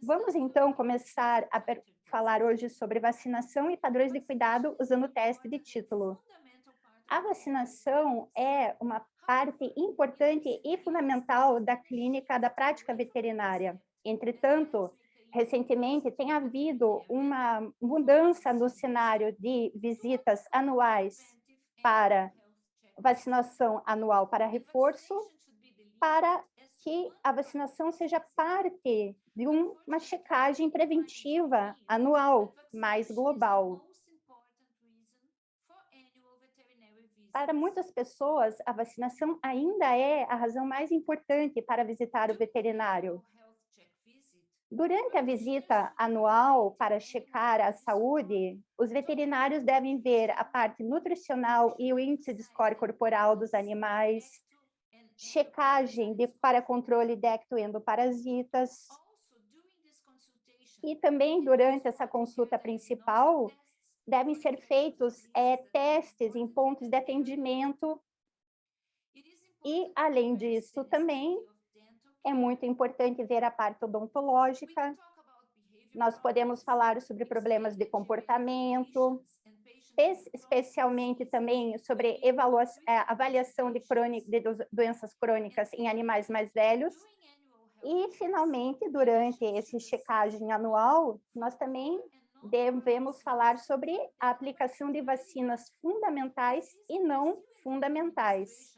Vamos, então, começar a falar hoje sobre vacinação e padrões de cuidado usando o teste de título. A vacinação é uma parte importante e fundamental da clínica da prática veterinária. Entretanto, recentemente tem havido uma mudança no cenário de visitas anuais para vacinação anual para reforço, para que a vacinação seja parte de uma checagem preventiva anual, mais global. Para muitas pessoas, a vacinação ainda é a razão mais importante para visitar o veterinário. Durante a visita anual para checar a saúde, os veterinários devem ver a parte nutricional e o índice de score corporal dos animais, checagem para controle de ectoendoparasitas. E também, durante essa consulta principal, devem ser feitos testes em pontos de atendimento. E, além disso, também é muito importante ver a parte odontológica. Nós podemos falar sobre problemas de comportamento, especialmente também sobre avaliação de doenças crônicas em animais mais velhos. E, finalmente, durante esse checagem anual, nós também devemos falar sobre a aplicação de vacinas fundamentais e não fundamentais.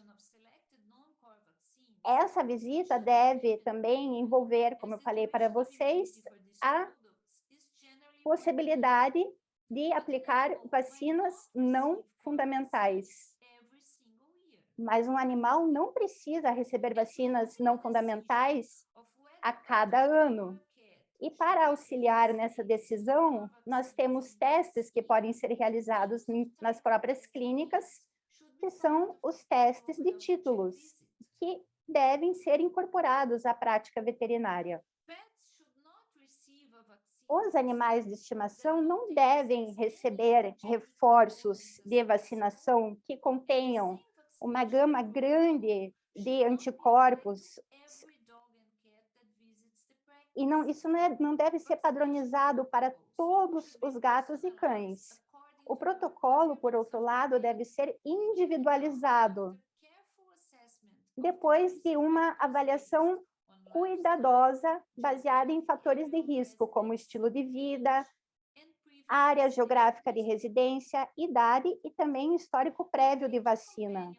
Essa visita deve também envolver, como eu falei para vocês, a possibilidade de aplicar vacinas não fundamentais. Mas um animal não precisa receber vacinas não fundamentais a cada ano. E para auxiliar nessa decisão, nós temos testes que podem ser realizados nas próprias clínicas, que são os testes de títulos, que devem ser incorporados à prática veterinária. Os animais de estimação não devem receber reforços de vacinação que contenham uma gama grande de anticorpos. E isso não deve ser padronizado para todos os gatos e cães. O protocolo, por outro lado, deve ser individualizado, depois de uma avaliação cuidadosa, baseada em fatores de risco, como estilo de vida, área geográfica de residência, idade e também histórico prévio de vacina.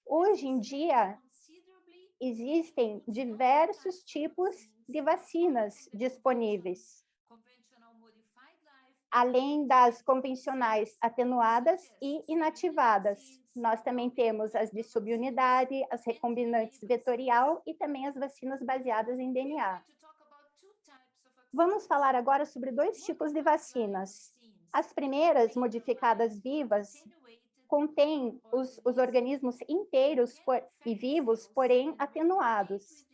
Hoje em dia, existem diversos tipos de vacinas disponíveis, além das convencionais atenuadas e inativadas. Nós também temos as de subunidade, as recombinantes vetorial e também as vacinas baseadas em DNA. Vamos falar agora sobre dois tipos de vacinas. As primeiras, modificadas vivas, contêm os organismos inteiros e vivos, porém atenuados.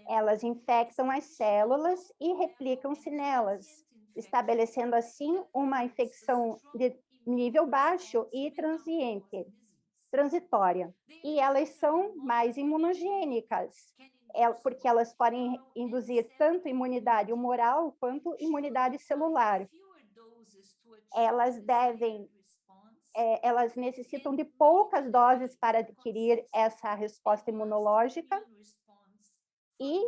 Elas infectam as células e replicam-se nelas, estabelecendo assim uma infecção de nível baixo e transitória. E elas são mais imunogênicas, porque elas podem induzir tanto imunidade humoral quanto imunidade celular. Elas necessitam de poucas doses para adquirir essa resposta imunológica e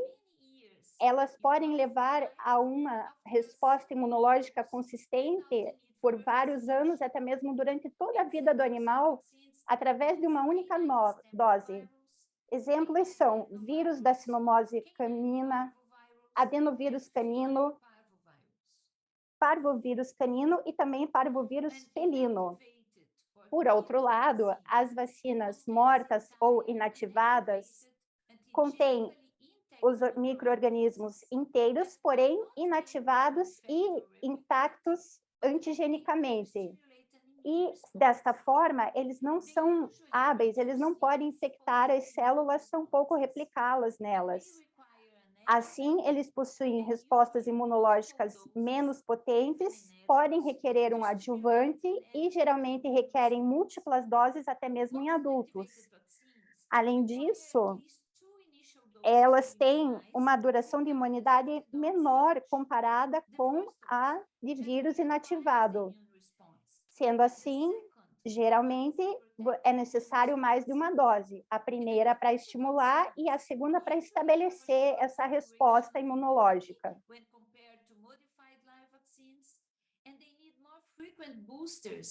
elas podem levar a uma resposta imunológica consistente por vários anos, até mesmo durante toda a vida do animal, através de uma única dose. Exemplos são vírus da sinomose canina, adenovírus canino, parvovírus canino e também parvovírus felino. Por outro lado, as vacinas mortas ou inativadas contêm os micro-organismos inteiros, porém inativados e intactos antigenicamente. E, desta forma, eles não são hábeis, eles não podem infectar as células, tampouco replicá-las nelas. Assim, eles possuem respostas imunológicas menos potentes, podem requerer um adjuvante e geralmente requerem múltiplas doses, até mesmo em adultos. Além disso, elas têm uma duração de imunidade menor comparada com a de vírus inativado. Sendo assim, geralmente é necessário mais de uma dose, a primeira para estimular e a segunda para estabelecer essa resposta imunológica.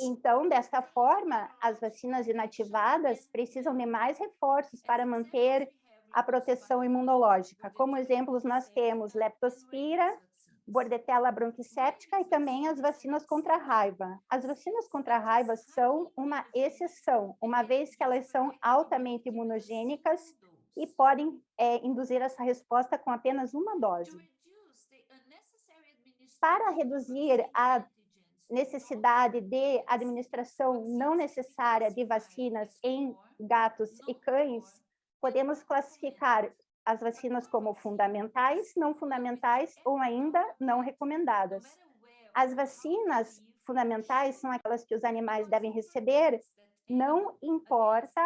Então, desta forma, as vacinas inativadas precisam de mais reforços para manter a proteção imunológica. Como exemplos, nós temos leptospira, bordetela bronquicéptica e também as vacinas contra a raiva. As vacinas contra a raiva são uma exceção, uma vez que elas são altamente imunogênicas e podem induzir essa resposta com apenas uma dose. Para reduzir a necessidade de administração não necessária de vacinas em gatos e cães, podemos classificar as vacinas como fundamentais, não fundamentais ou ainda não recomendadas. As vacinas fundamentais são aquelas que os animais devem receber, não importa,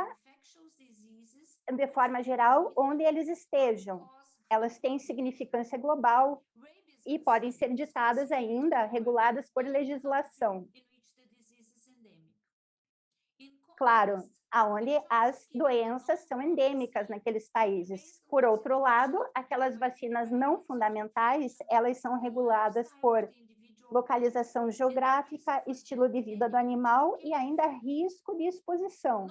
de forma geral, onde eles estejam. Elas têm significância global e podem ser ditadas ainda, reguladas por legislação. Claro, aonde as doenças são endêmicas naqueles países. Por outro lado, aquelas vacinas não fundamentais, elas são reguladas por localização geográfica, estilo de vida do animal e ainda risco de exposição.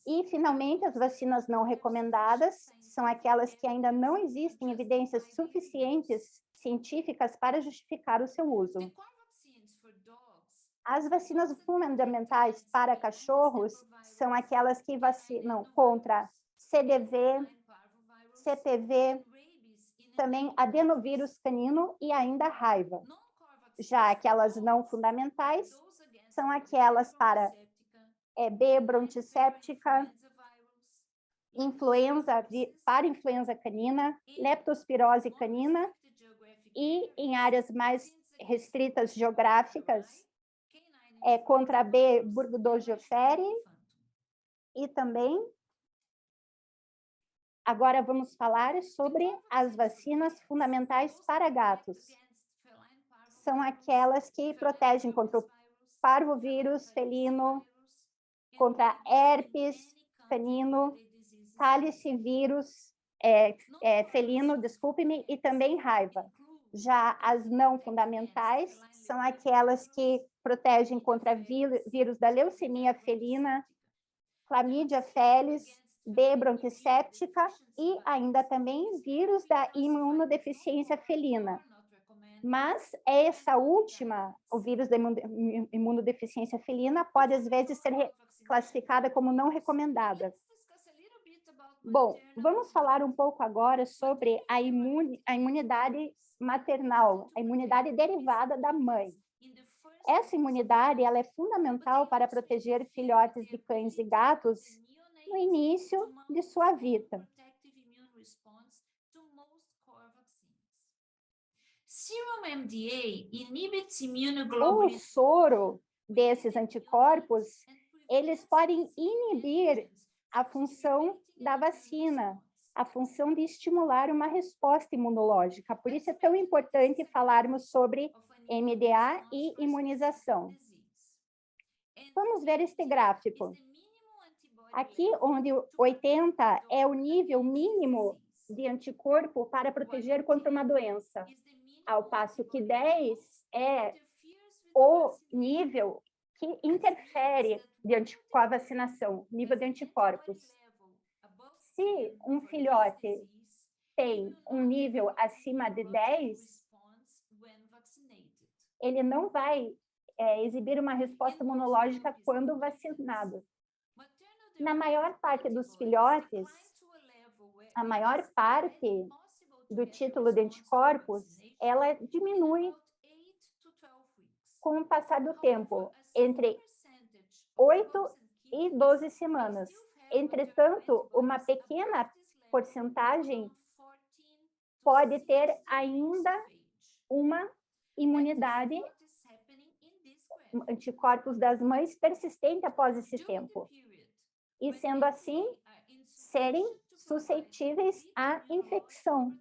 E, finalmente, as vacinas não recomendadas são aquelas que ainda não existem evidências suficientes científicas para justificar o seu uso. As vacinas fundamentais para cachorros são aquelas que vacinam contra CDV, CPV, também adenovírus canino e ainda raiva. Já aquelas não fundamentais são aquelas para B bronchiséptica, para influenza canina, leptospirose canina e em áreas mais restritas geográficas, contra B burgdorferi e também agora vamos falar sobre as vacinas fundamentais para gatos. São aquelas que protegem contra o parvovírus felino, contra herpes canino, calicivírus felino, desculpe-me, e também raiva. Já as não fundamentais são aquelas que protegem contra vírus da leucemia felina, clamídia felis, B bronchiséptica e ainda também vírus da imunodeficiência felina. Mas essa última, o vírus da imunodeficiência felina, pode às vezes ser classificada como não recomendada. Bom, vamos falar um pouco agora sobre a imunidade maternal, a imunidade derivada da mãe. Essa imunidade ela é fundamental para proteger filhotes de cães e gatos no início de sua vida. O soro desses anticorpos, eles podem inibir a função da vacina, a função de estimular uma resposta imunológica. Por isso é tão importante falarmos sobre MDA e imunização. Vamos ver este gráfico. Aqui, onde 80 é o nível mínimo de anticorpo para proteger contra uma doença, ao passo que 10 é o nível que interfere com a vacinação, nível de anticorpos. Se um filhote tem um nível acima de 10, ele não vai exibir uma resposta imunológica quando vacinado. Na maior parte dos filhotes, a maior parte do título de anticorpos, ela diminui com o passar do tempo, entre 8 e 12 semanas. Entretanto, uma pequena porcentagem pode ter ainda uma imunidade, anticorpos das mães persistente após esse tempo. E sendo assim, serem suscetíveis à infecção.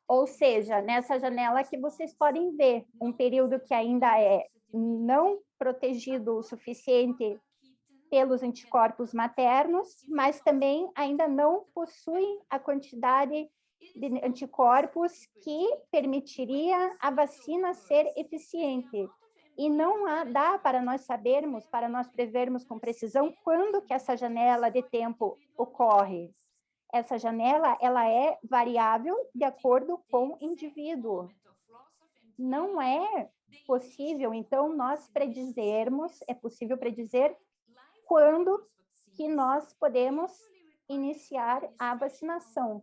Ou seja, nessa janela que vocês podem ver, um período que ainda é não protegido o suficiente pelos anticorpos maternos, mas também ainda não possui a quantidade de anticorpos que permitiria a vacina ser eficiente. E não dá para nós sabermos, para nós prevermos com precisão quando que essa janela de tempo ocorre. Essa janela, ela é variável de acordo com o indivíduo. Não é possível, então, nós predizermos, é possível predizer quando que nós podemos iniciar a vacinação.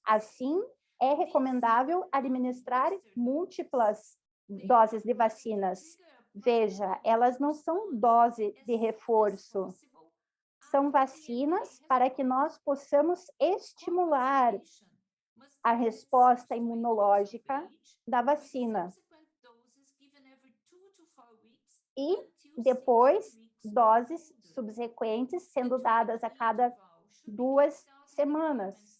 Assim, é recomendável administrar múltiplas doses de vacinas. Veja, elas não são dose de reforço, são vacinas para que nós possamos estimular a resposta imunológica da vacina. E depois, doses subsequentes sendo dadas a cada 2 semanas.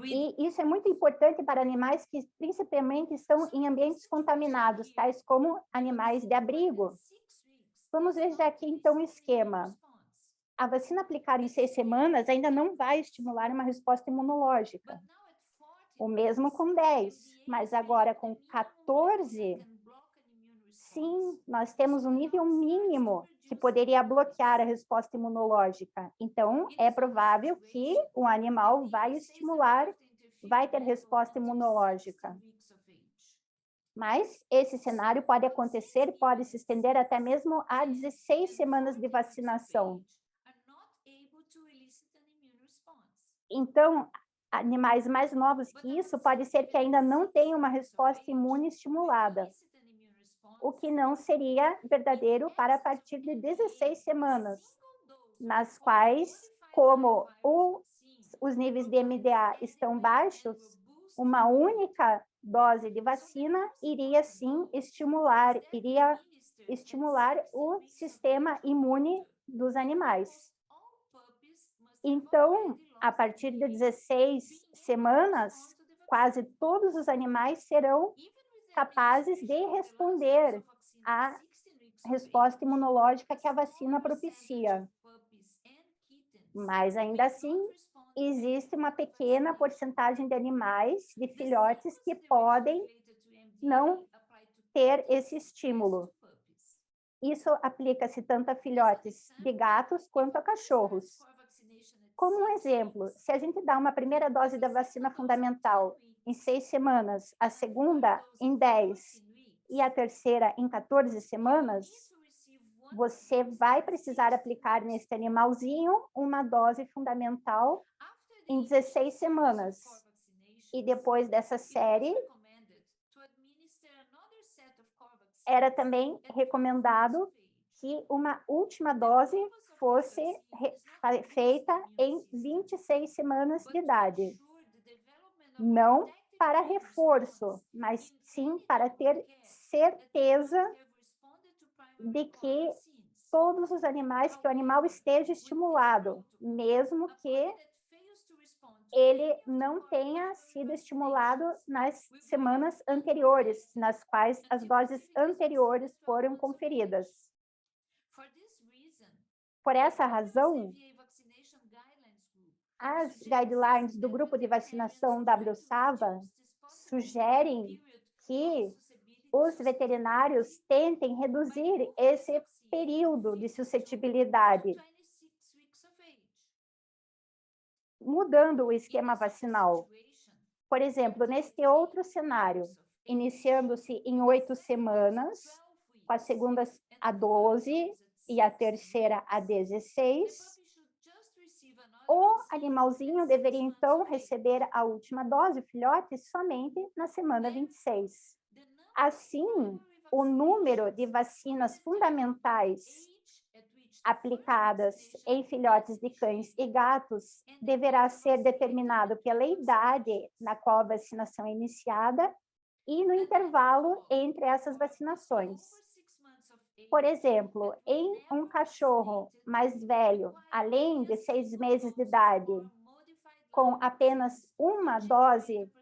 E isso é muito importante para animais que principalmente estão em ambientes contaminados, tais como animais de abrigo. Vamos ver já aqui, então, o esquema. A vacina aplicada em 6 semanas ainda não vai estimular uma resposta imunológica. O mesmo com 10, mas agora com 14, sim, nós temos um nível mínimo que poderia bloquear a resposta imunológica. Então, é provável que o animal vai estimular, vai ter resposta imunológica. Mas esse cenário pode acontecer, pode se estender até mesmo a 16 semanas de vacinação. Então, animais mais novos que isso, pode ser que ainda não tenham uma resposta imune estimulada, o que não seria verdadeiro para a partir de 16 semanas, nas quais, como os níveis de MDA estão baixos, uma única dose de vacina iria sim estimular o sistema imune dos animais. Então, a partir de 16 semanas, quase todos os animais serão capazes de responder à resposta imunológica que a vacina propicia. Mas, ainda assim, existe uma pequena porcentagem de animais, de filhotes, que podem não ter esse estímulo. Isso aplica-se tanto a filhotes de gatos quanto a cachorros. Como um exemplo, se a gente dá uma primeira dose da vacina fundamental em 6 semanas, a segunda em 10 e a terceira em 14 semanas, você vai precisar aplicar nesse animalzinho uma dose fundamental em 16 semanas. E depois dessa série, era também recomendado que uma última dose fosse feita em 26 semanas de idade. Não para reforço, mas sim para ter certeza de que todos os animais, que o animal esteja estimulado, mesmo que ele não tenha sido estimulado nas semanas anteriores, nas quais as doses anteriores foram conferidas. Por essa razão, as guidelines do grupo de vacinação WSAVA sugerem que os veterinários tentem reduzir esse período de suscetibilidade, mudando o esquema vacinal. Por exemplo, neste outro cenário, iniciando-se em 8 semanas, com a segunda a 12 e a terceira a 16, o animalzinho deveria, então, receber a última dose, o filhote, somente na semana 26. Assim, o número de vacinas fundamentais aplicadas em filhotes de cães e gatos deverá ser determinado pela idade na qual a vacinação é iniciada e no intervalo entre essas vacinações. Por exemplo, em um cachorro mais velho, além de 6 meses de idade, com apenas uma dose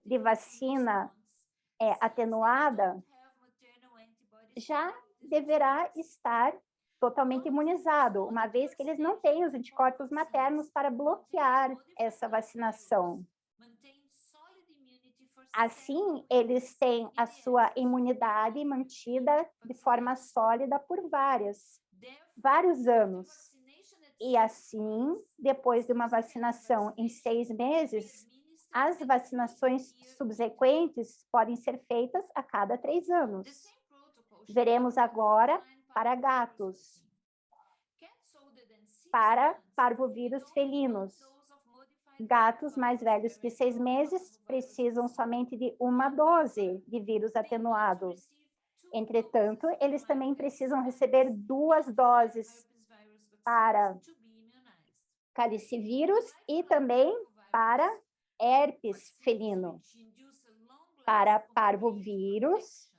de vacina atenuada, já deverá estar totalmente imunizado, uma vez que eles não têm os anticorpos maternos para bloquear essa vacinação. Assim, eles têm a sua imunidade mantida de forma sólida por vários anos. E assim, depois de uma vacinação em 6 meses, as vacinações subsequentes podem ser feitas a cada 3 anos. Veremos agora para gatos, para parvovírus felinos. Gatos mais velhos que 6 meses precisam somente de uma dose de vírus atenuado. Entretanto, eles também precisam receber 2 doses para calicivírus e também para herpes felino. Para parvovírus,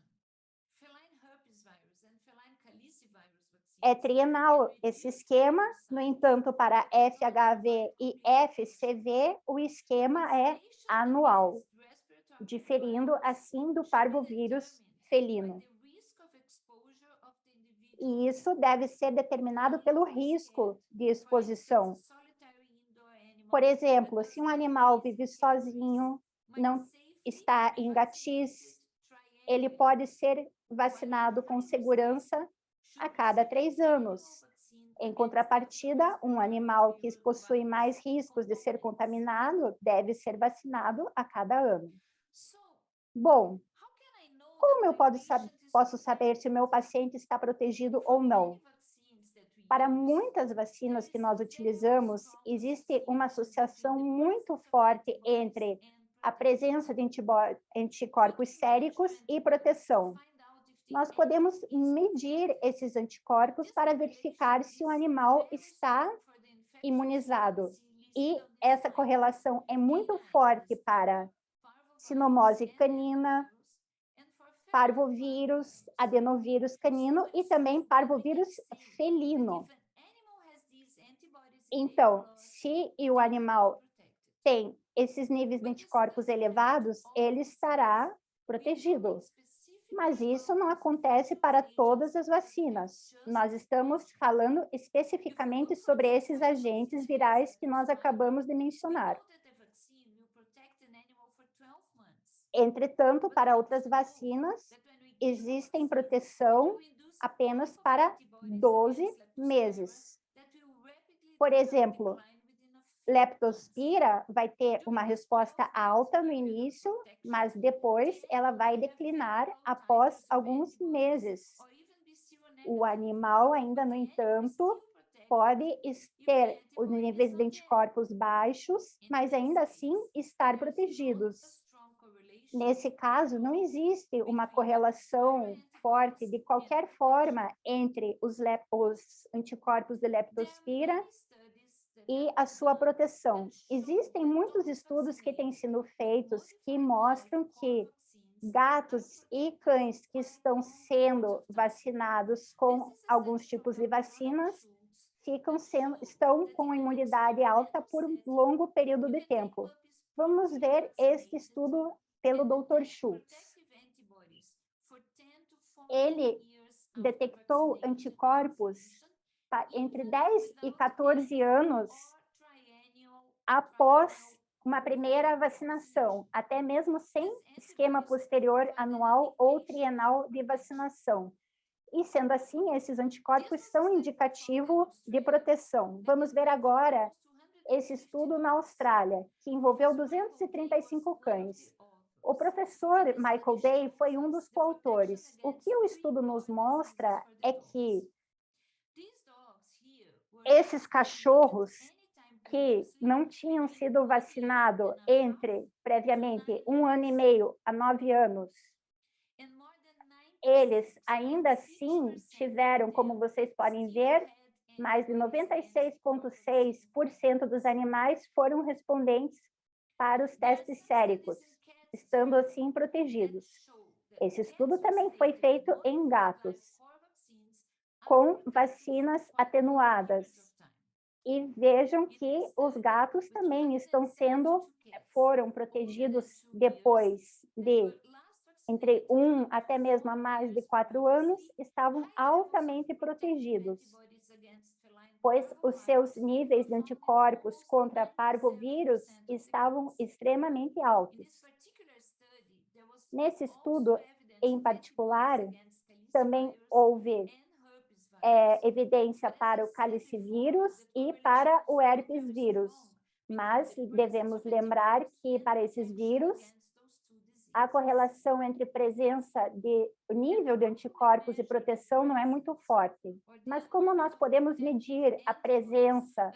é trienal esse esquema, no entanto, para FHV e FCV, o esquema é anual, diferindo assim do parvovírus felino. E isso deve ser determinado pelo risco de exposição. Por exemplo, se um animal vive sozinho, não está em gatis, ele pode ser vacinado com segurança a cada 3 anos. Em contrapartida, um animal que possui mais riscos de ser contaminado deve ser vacinado a cada ano. Bom, como eu posso saber se o meu paciente está protegido ou não? Para muitas vacinas que nós utilizamos, existe uma associação muito forte entre a presença de anticorpos séricos e proteção. Nós podemos medir esses anticorpos para verificar se o animal está imunizado. E essa correlação é muito forte para sinomose canina, parvovírus, adenovírus canino e também parvovírus felino. Então, se o animal tem esses níveis de anticorpos elevados, ele estará protegido. Mas isso não acontece para todas as vacinas. Nós estamos falando especificamente sobre esses agentes virais que nós acabamos de mencionar. Entretanto, para outras vacinas, existem proteção apenas para 12 meses. Por exemplo, leptospira vai ter uma resposta alta no início, mas depois ela vai declinar após alguns meses. O animal ainda, no entanto, pode ter os níveis de anticorpos baixos, mas ainda assim estar protegidos. Nesse caso, não existe uma correlação forte de qualquer forma entre os anticorpos de leptospira e a sua proteção. Existem muitos estudos que têm sido feitos que mostram que gatos e cães que estão sendo vacinados com alguns tipos de vacinas estão com imunidade alta por um longo período de tempo. Vamos ver este estudo pelo Dr. Schultz. Ele detectou anticorpos entre 10 e 14 anos após uma primeira vacinação, até mesmo sem esquema posterior anual ou trienal de vacinação. E, sendo assim, esses anticorpos são indicativo de proteção. Vamos ver agora esse estudo na Austrália, que envolveu 235 cães. O professor Michael Day foi um dos coautores. O que o estudo nos mostra é que esses cachorros que não tinham sido vacinados previamente 1 ano e meio a 9 anos, eles ainda assim tiveram, como vocês podem ver, mais de 96,6% dos animais foram respondentes para os testes séricos, estando assim protegidos. Esse estudo também foi feito em gatos. com vacinas atenuadas. E vejam que os gatos também foram protegidos depois de entre 1 até mesmo a mais de 4 anos, estavam altamente protegidos, pois os seus níveis de anticorpos contra parvovírus estavam extremamente altos. Nesse estudo, em particular, também houve evidência para o calicivírus e para o herpes vírus, mas devemos lembrar que para esses vírus, a correlação entre presença de nível de anticorpos e proteção não é muito forte. Mas como nós podemos medir a presença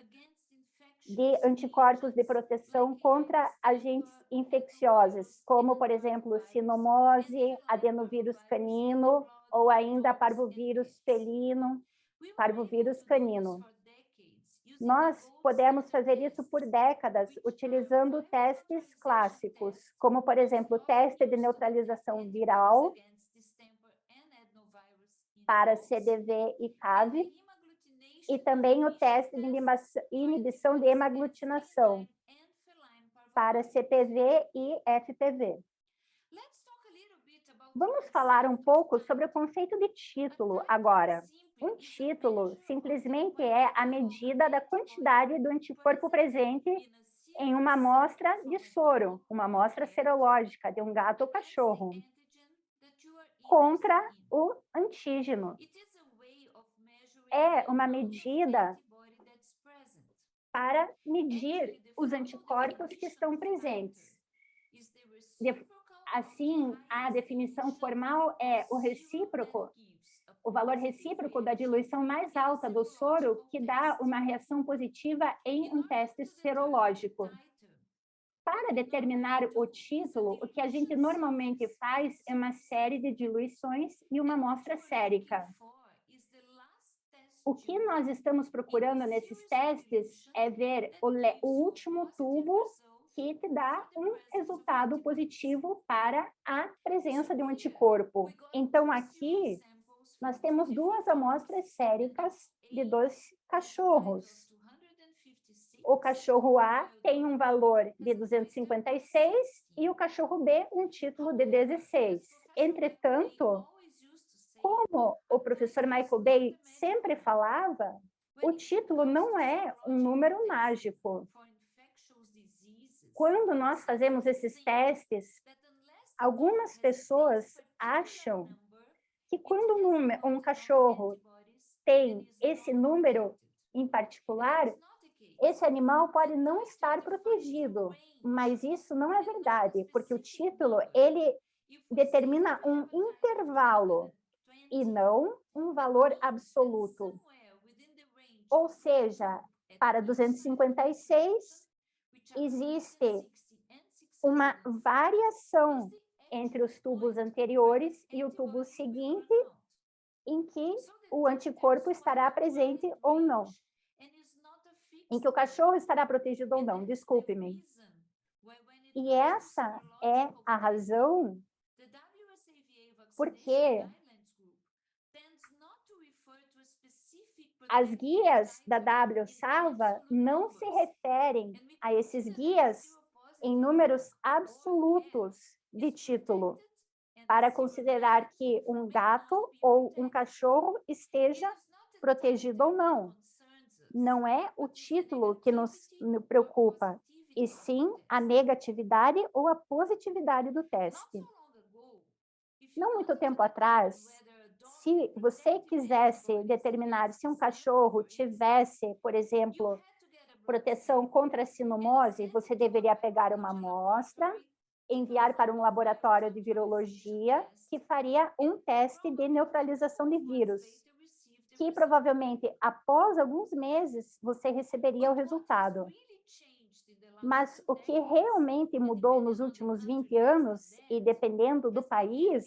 de anticorpos de proteção contra agentes infecciosos, como, por exemplo, sinomose, adenovírus canino, ou ainda parvovírus felino, parvovírus canino? Nós podemos fazer isso por décadas, utilizando testes clássicos, como, por exemplo, o teste de neutralização viral para CDV e CAV, e também o teste de inibição de hemaglutinação para CPV e FPV. Vamos falar um pouco sobre o conceito de título agora. Um título simplesmente é a medida da quantidade do anticorpo presente em uma amostra de soro, uma amostra serológica de um gato ou cachorro, contra o antígeno. É uma medida para medir os anticorpos que estão presentes. Assim, a definição formal é o recíproco, o valor recíproco da diluição mais alta do soro que dá uma reação positiva em um teste serológico. Para determinar o título, o que a gente normalmente faz é uma série de diluições e uma amostra sérica. O que nós estamos procurando nesses testes é ver o último tubo que te dá um resultado positivo para a presença de um anticorpo. Então, aqui, nós temos 2 amostras séricas de 2 cachorros. O cachorro A tem um valor de 256 e o cachorro B um título de 16. Entretanto, como o professor Michael Bay sempre falava, o título não é um número mágico. Quando nós fazemos esses testes, algumas pessoas acham que quando um cachorro tem esse número em particular, esse animal pode não estar protegido, mas isso não é verdade, porque o título, ele determina um intervalo e não um valor absoluto. Ou seja, para 256, existe uma variação entre os tubos anteriores e o tubo seguinte, em que o anticorpo estará presente ou não. Em que o cachorro estará protegido ou não, desculpe-me. E essa é a razão porque as guias da WSAVA não se referem a esses guias em números absolutos de título, para considerar que um gato ou um cachorro esteja protegido ou não. Não é o título que nos preocupa, e sim a negatividade ou a positividade do teste. Não muito tempo atrás, se você quisesse determinar se um cachorro tivesse, por exemplo, proteção contra a sinomose, você deveria pegar uma amostra, enviar para um laboratório de virologia que faria um teste de neutralização de vírus, que provavelmente após alguns meses você receberia o resultado. Mas o que realmente mudou nos últimos 20 anos, e dependendo do país,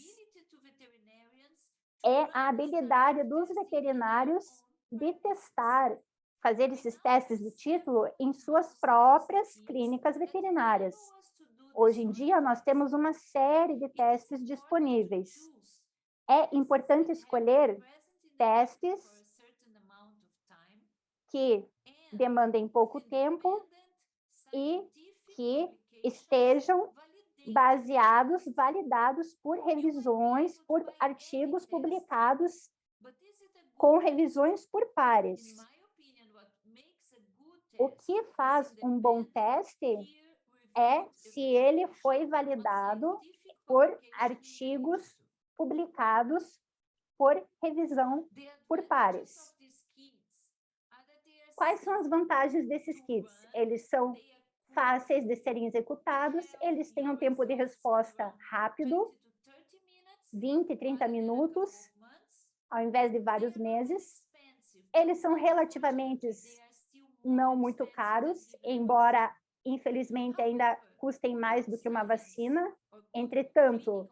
é a habilidade dos veterinários de testar, fazer esses testes de título em suas próprias clínicas veterinárias. Hoje em dia, nós temos uma série de testes disponíveis. É importante escolher testes que demandem pouco tempo e que estejam baseados, validados por revisões, por artigos publicados com revisões por pares. O que faz um bom teste é se ele foi validado por artigos publicados por revisão por pares. Quais são as vantagens desses kits? Eles são fáceis de serem executados, eles têm um tempo de resposta rápido, 20, 30 minutos, ao invés de vários meses. Eles são relativamente não muito caros, embora, infelizmente, ainda custem mais do que uma vacina. Entretanto,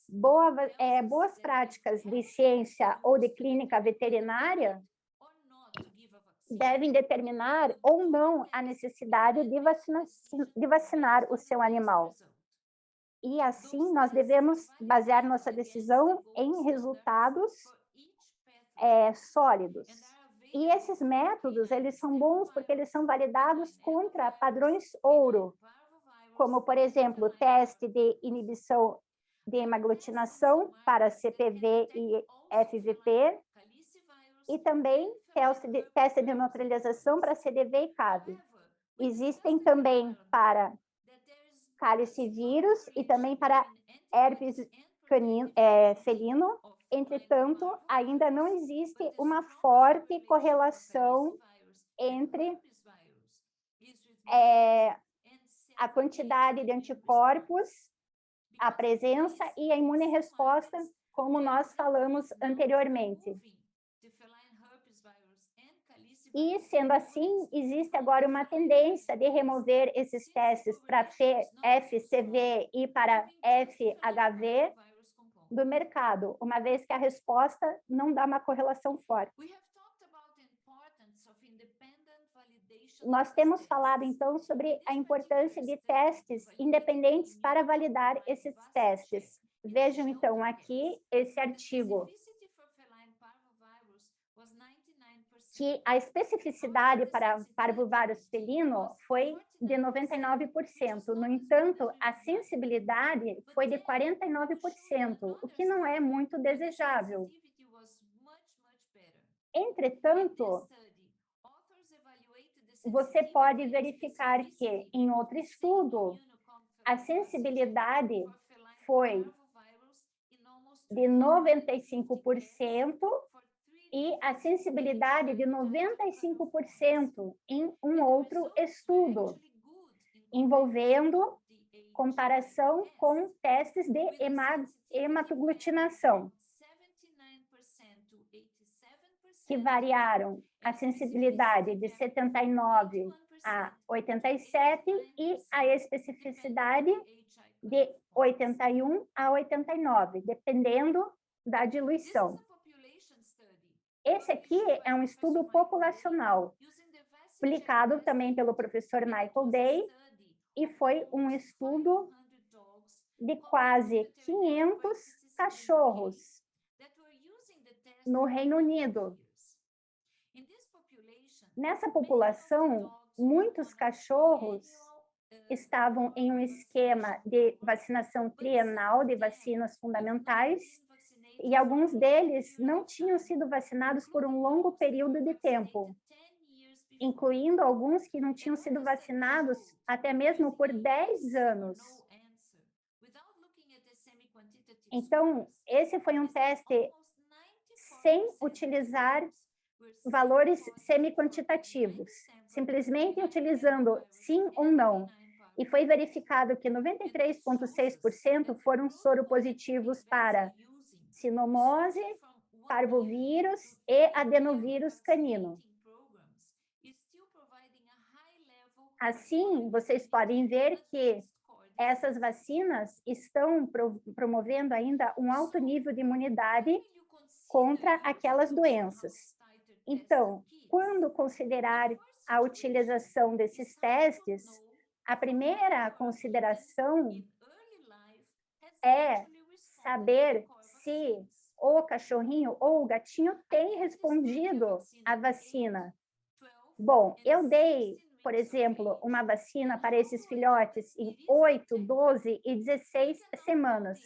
boas práticas de ciência ou de clínica veterinária devem determinar ou não a necessidade de vacinar o seu animal. E assim, nós devemos basear nossa decisão em resultados sólidos. E esses métodos, eles são bons porque eles são validados contra padrões ouro, como, por exemplo, o teste de inibição de hemaglutinação para CPV e FVP, e também teste de neutralização para CDV e CAV. Existem também para calicivírus e também para herpes felino. Entretanto, ainda não existe uma forte correlação entre a quantidade de anticorpos, a presença e a imunorresposta, como nós falamos anteriormente. E, sendo assim, existe agora uma tendência de remover esses testes para FCV e para FHV do mercado, uma vez que a resposta não dá uma correlação forte. Nós temos falado, então, sobre a importância de testes independentes para validar esses testes. Vejam, então, aqui esse artigo, que a especificidade para parvovírus felino foi de 99%. No entanto, a sensibilidade foi de 49%, o que não é muito desejável. Entretanto, você pode verificar que, em outro estudo, a sensibilidade foi de 95% e a sensibilidade de 95% em um outro estudo, envolvendo comparação com testes de hematoglutinação, que variaram a sensibilidade de 79 a 87 e a especificidade de 81 a 89, dependendo da diluição. Esse aqui é um estudo populacional, publicado também pelo professor Michael Day, e foi um estudo de quase 500 cachorros no Reino Unido. Nessa população, muitos cachorros estavam em um esquema de vacinação trienal de vacinas fundamentais, e alguns deles não tinham sido vacinados por um longo período de tempo, incluindo alguns que não tinham sido vacinados até mesmo por 10 anos. Então, esse foi um teste sem utilizar valores semi-quantitativos, simplesmente utilizando sim ou não. E foi verificado que 93,6% foram soropositivos para sinomose, parvovírus e adenovírus canino. Assim, vocês podem ver que essas vacinas estão promovendo ainda um alto nível de imunidade contra aquelas doenças. Então, quando considerar a utilização desses testes, a primeira consideração é saber se o cachorrinho ou o gatinho tem respondido à vacina. Bom, eu dei, por exemplo, uma vacina para esses filhotes em 8, 12 e 16 semanas.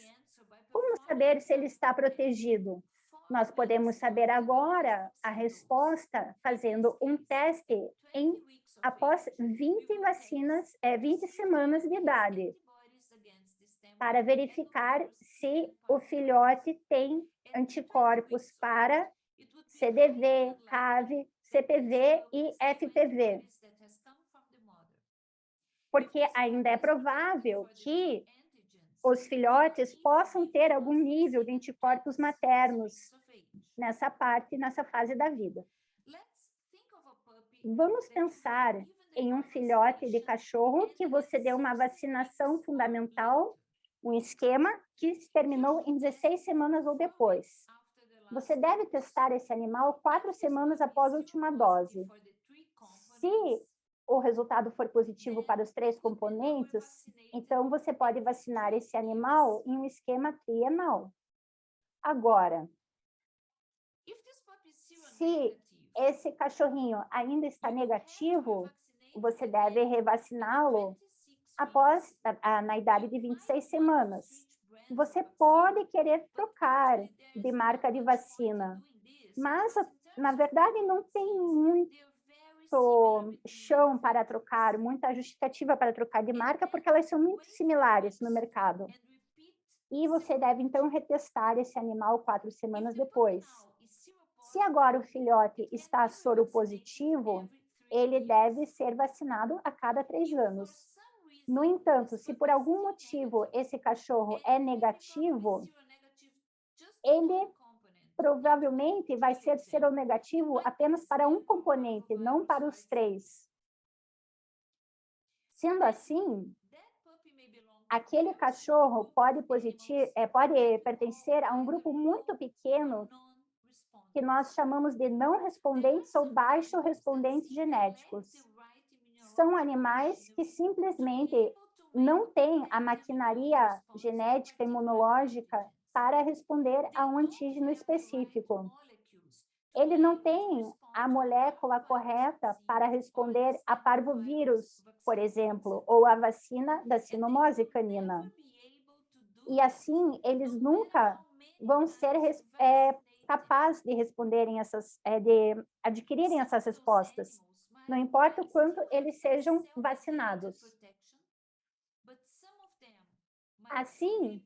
Como saber se ele está protegido? Nós podemos saber agora a resposta fazendo um teste após 20 semanas de idade, para verificar se o filhote tem anticorpos para CDV, CAV, CPV e FPV. Porque ainda é provável que os filhotes possam ter algum nível de anticorpos maternos nessa fase da vida. Vamos pensar em um filhote de cachorro que você deu uma vacinação fundamental, um esquema que terminou em 16 semanas ou depois. Você deve testar esse animal 4 semanas após a última dose. Se o resultado for positivo para os 3 componentes, então você pode vacinar esse animal em um esquema trienal. Agora, se esse cachorrinho ainda está negativo, você deve revaciná-lo na idade de 26 semanas. Você pode querer trocar de marca de vacina, mas, na verdade, não tem muito chão para trocar, muita justificativa para trocar de marca, porque elas são muito similares no mercado. E você deve, então, retestar esse animal 4 semanas depois. Se agora o filhote está soropositivo, ele deve ser vacinado a cada 3 anos. No entanto, se por algum motivo esse cachorro é negativo, ele provavelmente vai ser seronegativo apenas para um componente, não para os 3. Sendo assim, aquele cachorro pode pertencer a um grupo muito pequeno que nós chamamos de não respondentes ou baixo respondentes genéticos. São animais que simplesmente não têm a maquinaria genética imunológica para responder a um antígeno específico. Ele não tem a molécula correta para responder a parvovírus, por exemplo, ou a vacina da sinomose canina. E assim, eles nunca vão ser capazes de de adquirirem essas respostas, não importa o quanto eles sejam vacinados. Assim,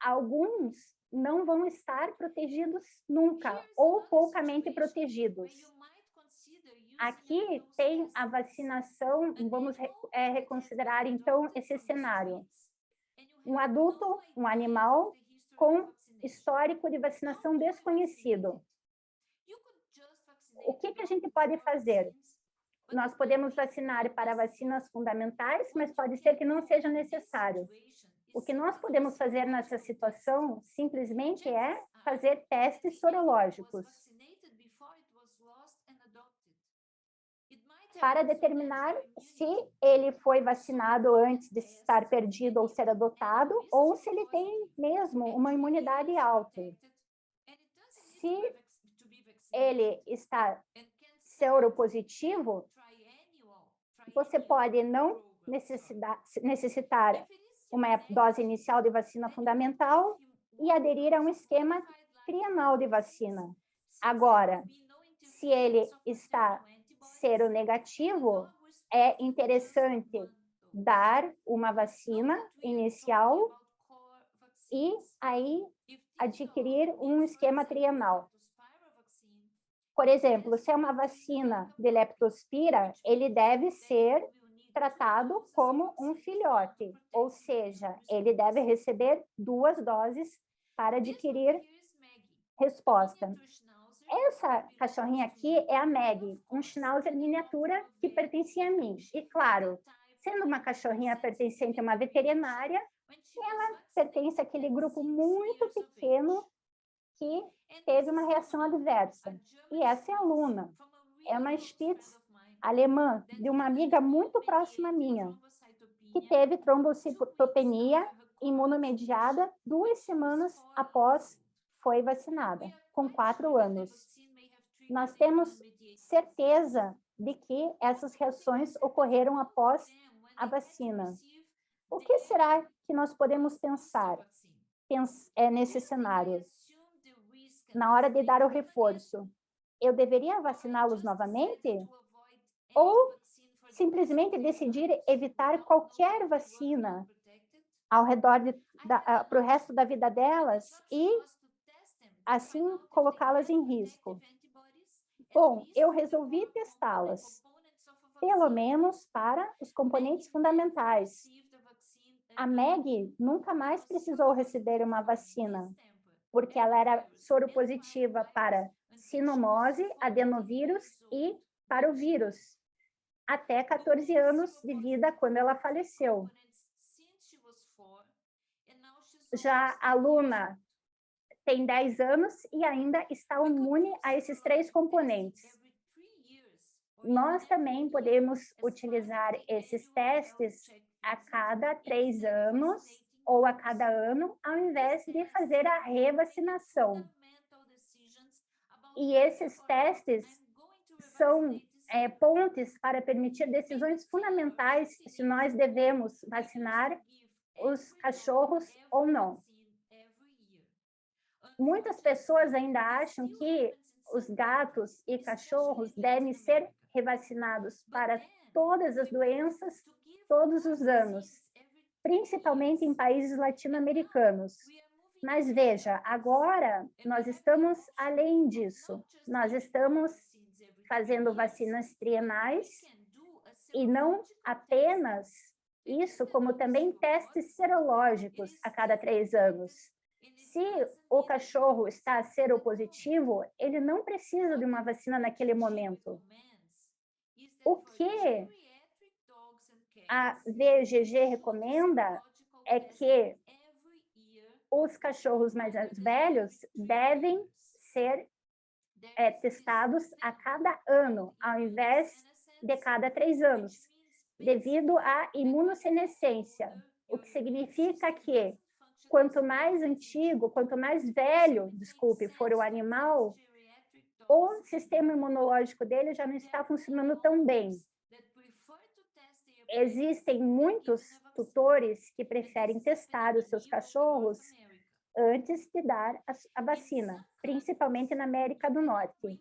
alguns não vão estar protegidos nunca, ou poucamente protegidos. Aqui tem a vacinação, vamos reconsiderar então esse cenário. Um adulto, um animal, com histórico de vacinação desconhecido. O que a gente pode fazer? Nós podemos vacinar para vacinas fundamentais, mas pode ser que não seja necessário. O que nós podemos fazer nessa situação, simplesmente, é fazer testes sorológicos para determinar se ele foi vacinado antes de estar perdido ou ser adotado, ou se ele tem mesmo uma imunidade alta. Se ele está soropositivo, você pode não necessitar uma dose inicial de vacina fundamental e aderir a um esquema trienal de vacina. Agora, se ele está seronegativo, é interessante dar uma vacina inicial e aí adquirir um esquema trienal. Por exemplo, se é uma vacina de leptospira, ele deve ser tratado como um filhote, ou seja, ele deve receber 2 doses para adquirir resposta. Essa cachorrinha aqui é a Maggie, um Schnauzer miniatura que pertencia a mim. E, claro, sendo uma cachorrinha pertencente a uma veterinária, ela pertence àquele grupo muito pequeno que teve uma reação adversa. E essa é a Luna. É uma Spitz alemã, de uma amiga muito próxima minha, que teve trombocitopenia imunomediada 2 semanas após foi vacinada, com 4 anos. Nós temos certeza de que essas reações ocorreram após a vacina. O que será que nós podemos pensar nesse cenário? Na hora de dar o reforço, eu deveria vaciná-los novamente? Ou simplesmente decidir evitar qualquer vacina ao redor para o resto da vida delas e assim colocá-las em risco? Bom, eu resolvi testá-las, pelo menos para os componentes fundamentais. A Meg nunca mais precisou receber uma vacina, porque ela era soropositiva para sinomose, adenovírus e para o vírus, até 14 anos de vida, quando ela faleceu. Já a Luna tem 10 anos e ainda está imune a esses 3 componentes. Nós também podemos utilizar esses testes a cada 3 anos ou a cada ano, ao invés de fazer a revacinação. E esses testes são pontes para permitir decisões fundamentais se nós devemos vacinar os cachorros ou não. Muitas pessoas ainda acham que os gatos e cachorros devem ser revacinados para todas as doenças todos os anos, principalmente em países latino-americanos. Mas veja, agora nós estamos além disso. Nós estamos fazendo vacinas trienais e não apenas isso, como também testes serológicos a cada 3 anos. Se o cachorro está seropositivo, ele não precisa de uma vacina naquele momento. O que a VGG recomenda é que os cachorros mais velhos devem ser testados a cada ano, ao invés de cada 3 anos, devido à imunossenescência, o que significa que quanto mais antigo, quanto mais velho, for o animal, o sistema imunológico dele já não está funcionando tão bem. Existem muitos tutores que preferem testar os seus cachorros antes de dar a vacina, principalmente na América do Norte.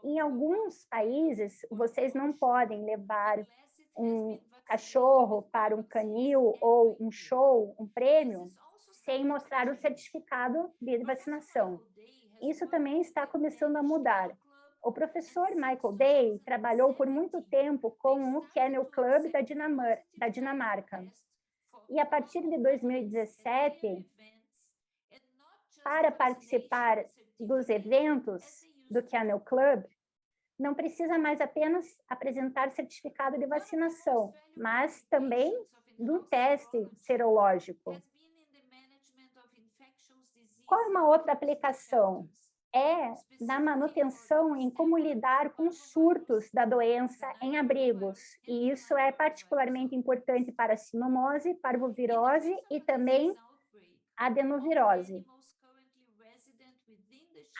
Em alguns países, vocês não podem levar um cachorro para um canil ou um show, um prêmio, sem mostrar o certificado de vacinação. Isso também está começando a mudar. O professor Michael Day trabalhou por muito tempo com o Kennel Club da Dinamarca. E a partir de 2017, para participar dos eventos do Kennel Club, não precisa mais apenas apresentar certificado de vacinação, mas também do teste serológico. Qual é uma outra aplicação? É na manutenção em como lidar com surtos da doença em abrigos. E isso é particularmente importante para a sinomose, parvovirose e também adenovirose.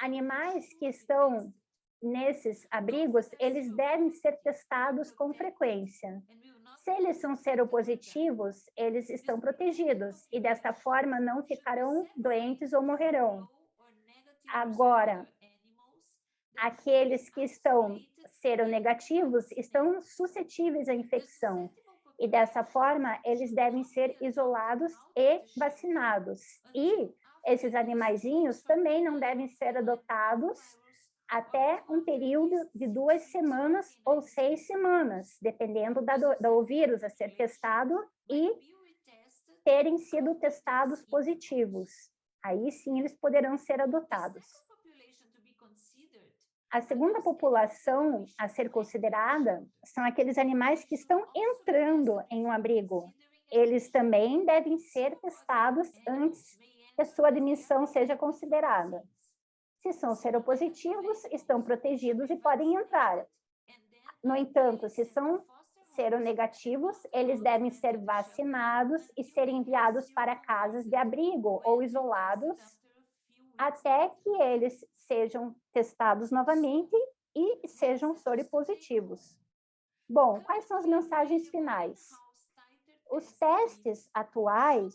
Animais que estão nesses abrigos, eles devem ser testados com frequência. Se eles são seropositivos, eles estão protegidos e desta forma não ficarão doentes ou morrerão. Agora, aqueles que estão seronegativos estão suscetíveis à infecção e dessa forma eles devem ser isolados e vacinados. E esses animaizinhos também não devem ser adotados até um período de 2 semanas ou 6 semanas, dependendo do vírus a ser testado e terem sido testados positivos. Aí sim eles poderão ser adotados. A segunda população a ser considerada são aqueles animais que estão entrando em um abrigo. Eles também devem ser testados antes que a sua admissão seja considerada. Se são seropositivos, estão protegidos e podem entrar. No entanto, se são seronegativos, eles devem ser vacinados e ser enviados para casas de abrigo ou isolados até que eles sejam testados novamente e sejam soropositivos. Bom, quais são as mensagens finais? Os testes atuais,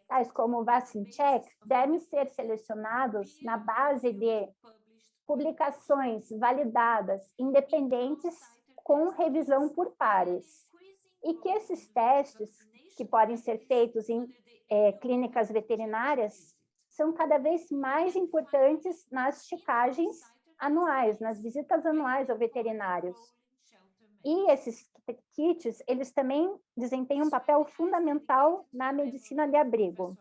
tais como o VaccineCheck, devem ser selecionados na base de publicações validadas, independentes, com revisão por pares. E que esses testes, que podem ser feitos em clínicas veterinárias, são cada vez mais importantes nas checagens anuais, nas visitas anuais ao veterinários. E esses kits, eles também desempenham um papel fundamental na medicina de abrigo.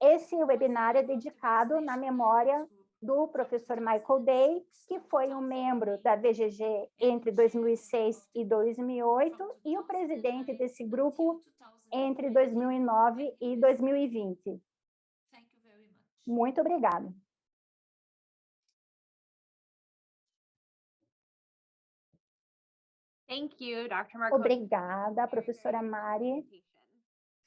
Esse webinar é dedicado na memória do professor Michael Day, que foi um membro da VGG entre 2006 e 2008 e o presidente desse grupo entre 2009 e 2020. Muito obrigada. Obrigada, professora Mari.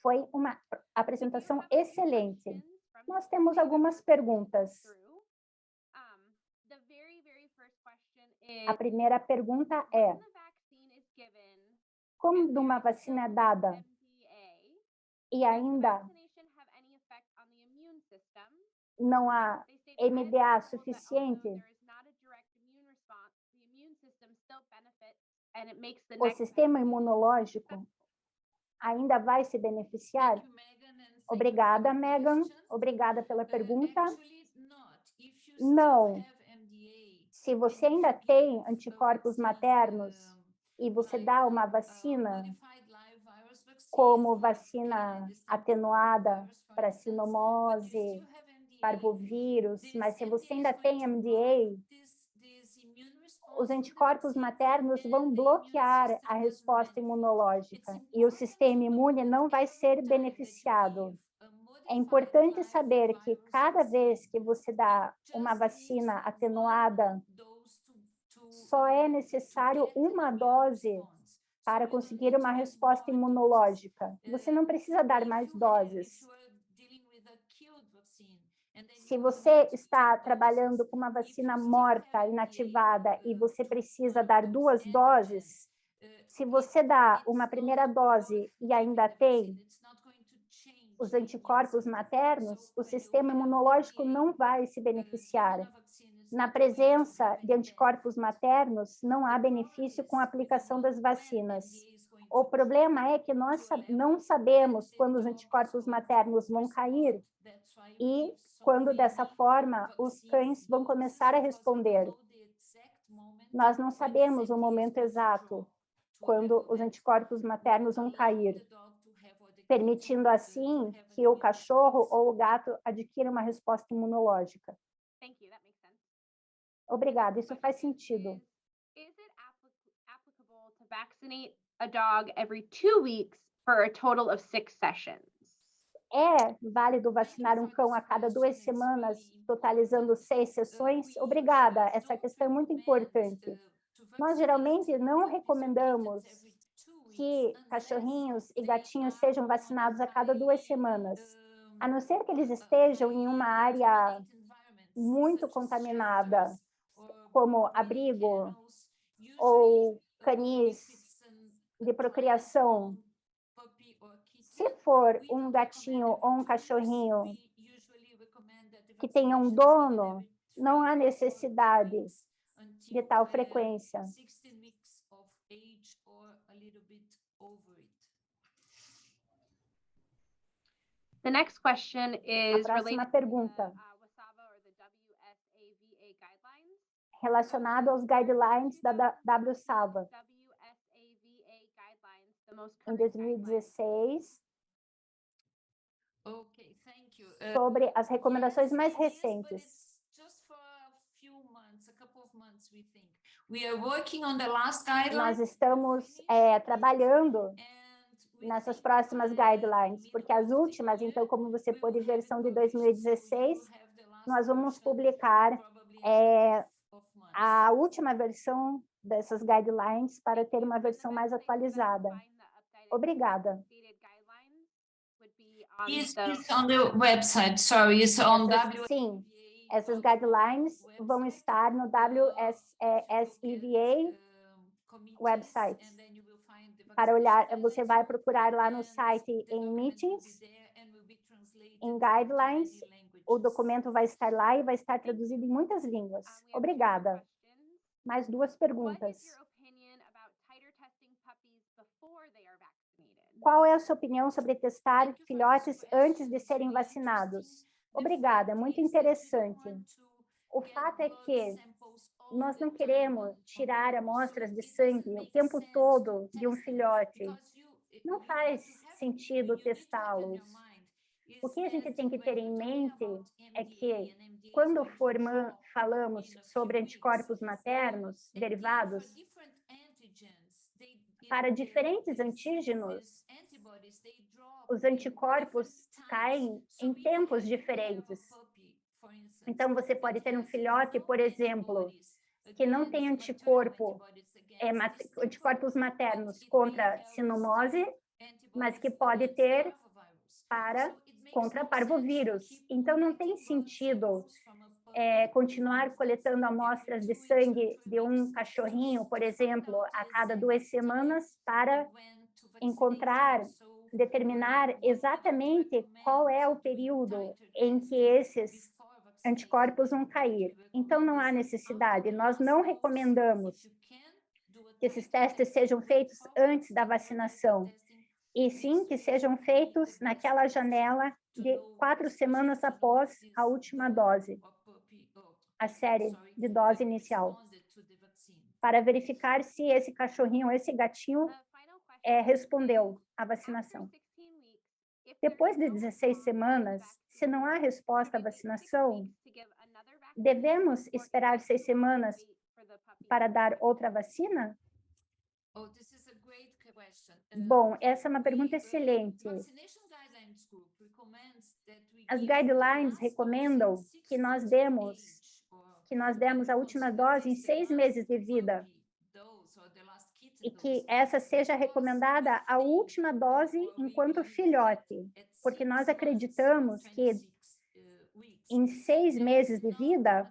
Foi uma apresentação excelente. Nós temos algumas perguntas. A primeira pergunta é: quando uma vacina é dada e ainda não há MDA suficiente, o sistema imunológico ainda vai se beneficiar? Obrigada, Megan. Obrigada pela pergunta. Não. Se você ainda tem anticorpos maternos e você dá uma vacina, como vacina atenuada para sinomose, parvovírus, mas se você ainda tem MDA, os anticorpos maternos vão bloquear a resposta imunológica e o sistema imune não vai ser beneficiado. É importante saber que cada vez que você dá uma vacina atenuada, só é necessário uma dose para conseguir uma resposta imunológica. Você não precisa dar mais doses. Se você está trabalhando com uma vacina morta, inativada, e você precisa dar 2 doses, se você dá uma primeira dose e ainda tem os anticorpos maternos, o sistema imunológico não vai se beneficiar. Na presença de anticorpos maternos, não há benefício com a aplicação das vacinas. O problema é que nós não sabemos quando os anticorpos maternos vão cair e quando, dessa forma, os cães vão começar a responder. Nós não sabemos o momento exato quando os anticorpos maternos vão cair, permitindo, assim, que o cachorro ou o gato adquira uma resposta imunológica. Obrigada, isso faz sentido. Is it applicable to vaccinate a dog every 2 weeks for a total of 6 sessions? É válido vacinar um cão a cada 2 semanas, totalizando 6 sessões? Obrigada, essa questão é muito importante. Nós geralmente não recomendamos que cachorrinhos e gatinhos sejam vacinados a cada 2 semanas, a não ser que eles estejam em uma área muito contaminada, como abrigo ou canis de procriação. Se for um gatinho ou um cachorrinho que tenha um dono, não há necessidade de tal frequência. The next question is A próxima pergunta, relacionada aos guidelines da WSAVA. Em 2016, sobre as recomendações mais recentes. Nós estamos trabalhando nessas próximas guidelines, porque as últimas, então, como você pôde ver, são de 2016, nós vamos publicar a última versão dessas guidelines para ter uma versão mais atualizada. Obrigada. It's on the website, sorry, it's on Sim, essas guidelines vão estar no WSEVA website. Para olhar, você vai procurar lá no site em Meetings, em Guidelines, o documento vai estar lá e vai estar traduzido em muitas línguas. Obrigada. Mais 2 perguntas. Qual é a sua opinião sobre testar filhotes antes de serem vacinados? Obrigada, muito interessante. O fato é que nós não queremos tirar amostras de sangue o tempo todo de um filhote. Não faz sentido testá-los. O que a gente tem que ter em mente é que, quando falamos sobre anticorpos maternos derivados, para diferentes antígenos, os anticorpos caem em tempos diferentes. Então, você pode ter um filhote, por exemplo, que não tem anticorpos maternos contra sinomose, mas que pode ter contra parvovírus. Então, não tem sentido continuar coletando amostras de sangue de um cachorrinho, por exemplo, a cada 2 semanas para determinar exatamente qual é o período em que esses anticorpos vão cair. Então, não há necessidade. Nós não recomendamos que esses testes sejam feitos antes da vacinação, e sim que sejam feitos naquela janela de 4 semanas após a última dose, a série de dose inicial, para verificar se esse cachorrinho, esse gatinho, respondeu à vacinação. Depois de 16 semanas, se não há resposta à vacinação, devemos esperar 6 semanas para dar outra vacina? Bom, essa é uma pergunta excelente. As guidelines recomendam que nós demos a última dose em 6 meses de vida, e que essa seja recomendada a última dose enquanto filhote, porque nós acreditamos que em 6 meses de vida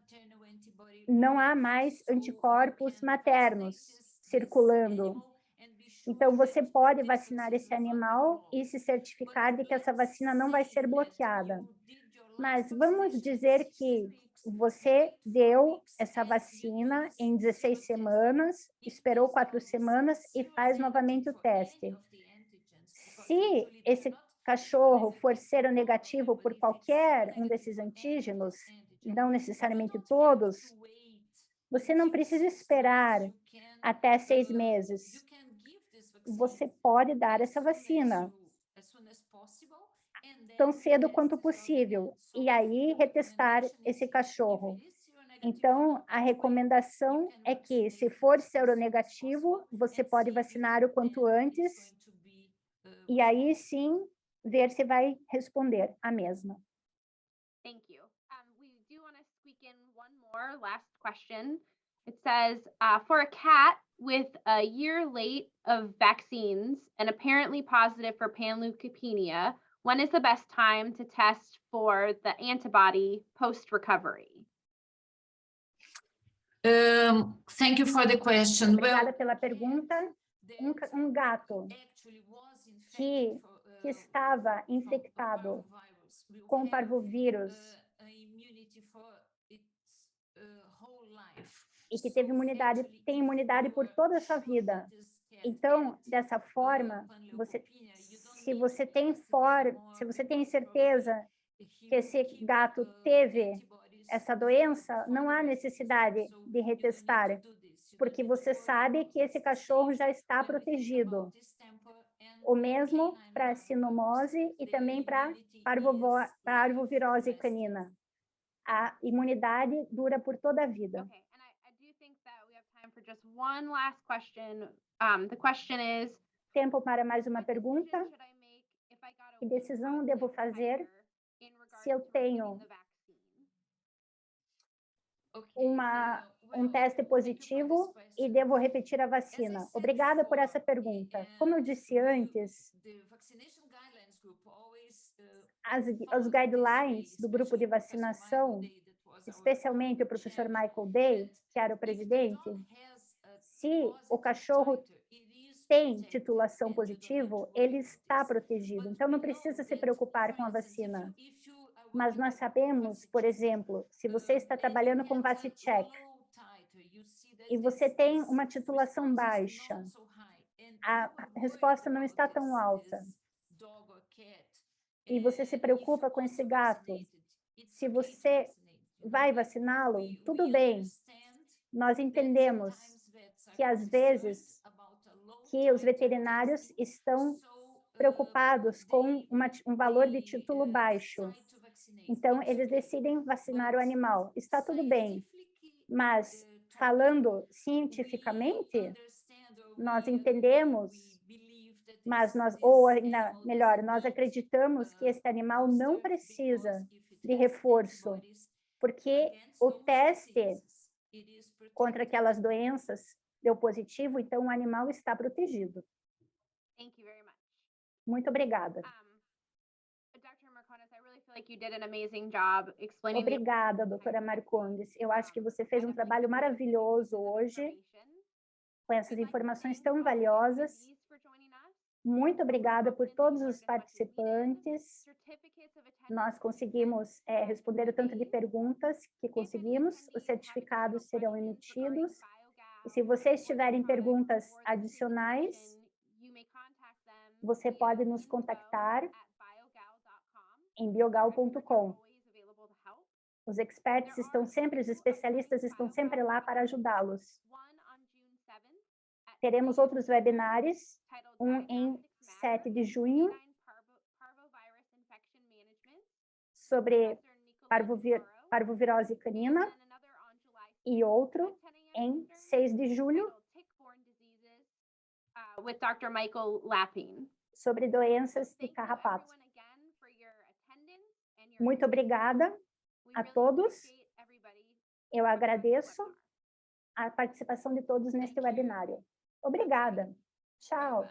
não há mais anticorpos maternos circulando. Então, você pode vacinar esse animal e se certificar de que essa vacina não vai ser bloqueada. Mas vamos dizer que você deu essa vacina em 16 semanas, esperou 4 semanas e faz novamente o teste. Se esse cachorro for seronegativo por qualquer um desses antígenos, não necessariamente todos, você não precisa esperar até 6 meses. Você pode dar essa vacina tão cedo quanto possível, e aí retestar esse cachorro. Então, a recomendação é que, se for seronegativo, você pode vacinar o quanto antes, e aí sim, ver se vai responder a mesma. Thank you. We do want to squeak in one more last question. It says, for a cat with a year late of vaccines and apparently positive for panleukopenia, when is the best time to test for the antibody post-recovery? Thank you for the question. Obrigada pela pergunta. Um gato que estava infectado com parvovírus e que tem imunidade por toda a sua vida. Então, dessa forma, se você tem certeza que esse gato teve essa doença, não há necessidade de retestar, porque você sabe que esse cachorro já está protegido. O mesmo para sinomose e também para parvovirose canina. A imunidade dura por toda a vida. Okay, and I do think that we have time for just one last question. The question is, tempo para mais uma pergunta. Que decisão devo fazer se eu tenho um teste positivo e devo repetir a vacina? Obrigada por essa pergunta. Como eu disse antes, os guidelines do grupo de vacinação, especialmente o professor Michael Day, que era o presidente, se o cachorro tem titulação positivo, ele está protegido. Então, não precisa se preocupar com a vacina. Mas nós sabemos, por exemplo, se você está trabalhando com VaciCheck e você tem uma titulação baixa, a resposta não está tão alta, e você se preocupa com esse gato, se você vai vaciná-lo, tudo bem. Nós entendemos que, às vezes, que os veterinários estão preocupados com um valor de título baixo. Então, eles decidem vacinar o animal. Está tudo bem, mas, falando cientificamente, nós entendemos, ou ainda melhor, nós acreditamos que esse animal não precisa de reforço, porque o teste contra aquelas doenças deu positivo, então o animal está protegido. Thank you very much. Muito obrigada. Dr. Marcondes, I really feel like you did an amazing job explaining. Obrigada, doutora Marcondes. Eu acho que você fez um trabalho maravilhoso hoje, com essas informações tão valiosas. Muito obrigada por todos os participantes. Nós conseguimos responder o tanto de perguntas que conseguimos. Os certificados serão emitidos. E se vocês tiverem perguntas adicionais, você pode nos contactar em biogal.com. Os experts estão sempre, os especialistas estão sempre lá para ajudá-los. Teremos outros webinários, um em 7 de junho, sobre parvovirose canina, e outro em 6 de julho, with Dr. Michael Lappin. Sobre doenças de carrapato. Muito obrigada a todos. Eu agradeço a participação de todos neste webinário. Obrigada. Tchau.